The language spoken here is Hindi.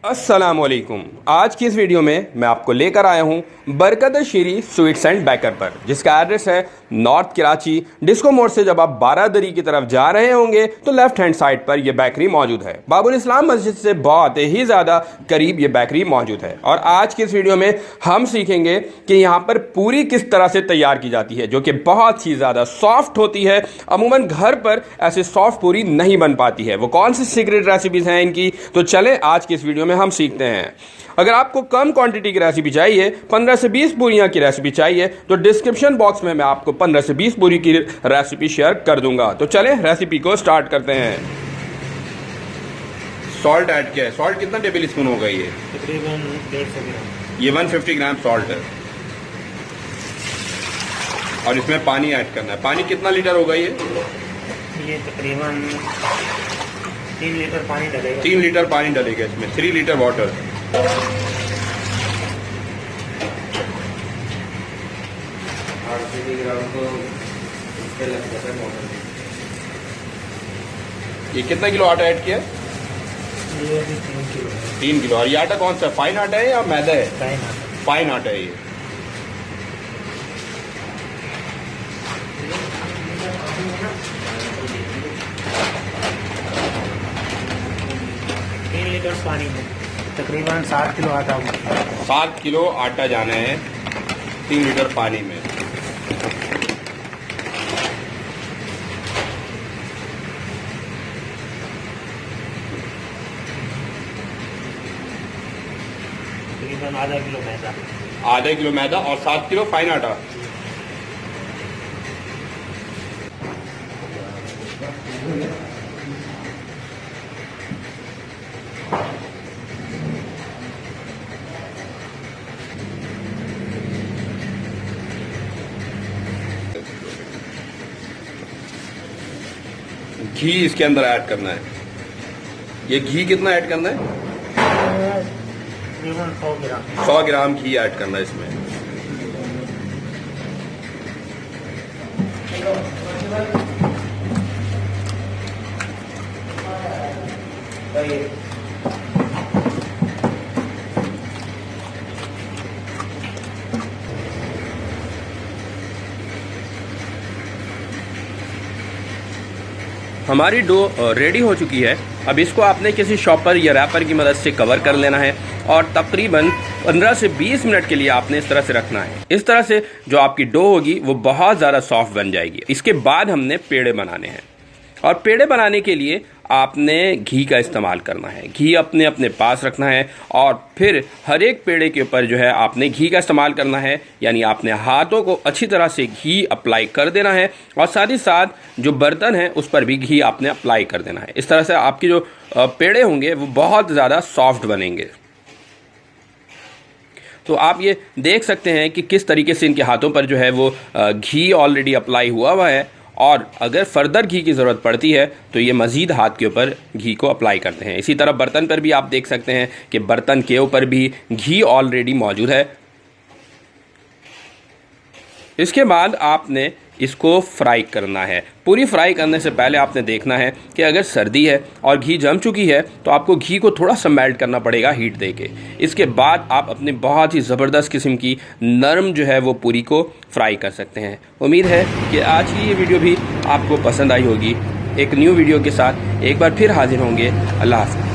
अस्सलामुअलैकुम। आज की इस वीडियो में मैं आपको लेकर आया हूं बरकत शीरी स्वीट्स एंड बेकर पर, जिसका एड्रेस है नॉर्थ कराची डिस्को मोड़ से जब आप बारादरी की तरफ जा रहे होंगे तो लेफ्ट हैंड साइड पर यह बेकरी मौजूद है। बाबुल इस्लाम मस्जिद से बहुत ही ज़्यादा करीब ये बेकरी मौजूद है। और आज की इस वीडियो में हम सीखेंगे कि यहाँ पर पूरी किस तरह से तैयार की जाती है, जो कि बहुत ही ज़्यादा सॉफ्ट होती है। अमूमन घर पर ऐसे सॉफ्ट पूरी नहीं बन पाती है। वो कौन सी सीक्रेट रेसिपीज हैं इनकी, तो चले आज की इस वीडियो में हम सीखते हैं। अगर आपको कम क्वांटिटी की रेसिपी चाहिए, 15 से 20 पूरियां की रेसिपी चाहिए, तो डिस्क्रिप्शन बॉक्स में मैं आपको 15 से 20 पूरी की रेसिपी शेयर कर दूंगा। तो चलें रेसिपी को स्टार्ट करते हैं। सॉल्ट ऐड किया है। सॉल्ट कितना टेबल स्पून होगा ये? तकरीबन 150 ग्राम। ये 150 ग्राम सॉल्ट है। और इसमें पानी ऐड करना है। पानी कितना लीटर होगा ये? तकरीबन 3 लीटर पानी डलेगा। 3 लीटर पानी डलेगा इसमें। 3 लीटर वाटर। ये कितना किलो आटा ऐड किया? ये भी 3 किलो है। 3 किलो। और ये आटा कौन सा, फाइन आटा है या मैदा है? फाइन आटा। फाइन आटा है ये। लीटर पानी में तकरीबन 7 किलो आटा होगा। 7 किलो आटा जाना है 3 लीटर पानी में। तकरीबन आधा किलो मैदा। आधा किलो मैदा और 7 किलो फाइन आटा। घी इसके अंदर ऐड करना है। ये घी कितना ऐड करना है? तकरीबन 100 ग्राम। 100 ग्राम घी ऐड करना है इसमें। हमारी डो रेडी हो चुकी है। अब इसको आपने किसी शॉपर या रैपर की मदद से कवर कर लेना है और तकरीबन 15 से 20 मिनट के लिए आपने इस तरह से रखना है। इस तरह से जो आपकी डो होगी वो बहुत ज़्यादा सॉफ्ट बन जाएगी। इसके बाद हमने पेड़े बनाने हैं और पेड़े बनाने के लिए आपने घी का इस्तेमाल करना है। घी अपने अपने पास रखना है और फिर हर एक पेड़े के ऊपर जो है आपने घी का इस्तेमाल करना है, यानी आपने हाथों को अच्छी तरह से घी अप्लाई कर देना है और साथ ही साथ जो बर्तन है उस पर भी घी आपने अप्लाई कर देना है। इस तरह से आपके जो पेड़े होंगे वो बहुत ज़्यादा सॉफ्ट बनेंगे। तो आप ये देख सकते हैं कि किस तरीके से इनके हाथों पर जो है वो घी ऑलरेडी अप्लाई हुआ है और अगर फर्दर घी की ज़रूरत पड़ती है तो ये मज़ीद हाथ के ऊपर घी को अप्लाई करते हैं। इसी तरह बर्तन पर भी आप देख सकते हैं कि बर्तन के ऊपर भी घी ऑलरेडी मौजूद है। इसके बाद आपने इसको फ्राई करना है। पूरी फ्राई करने से पहले आपने देखना है कि अगर सर्दी है और घी जम चुकी है तो आपको घी को थोड़ा सा मेल्ट करना पड़ेगा हीट देके। इसके बाद आप अपने बहुत ही ज़बरदस्त किस्म की नरम जो है वो पूरी को फ्राई कर सकते हैं। उम्मीद है कि आज की ये वीडियो भी आपको पसंद आई होगी। एक न्यू वीडियो के साथ एक बार फिर हाजिर होंगे। अल्लाह हाफ़िज़।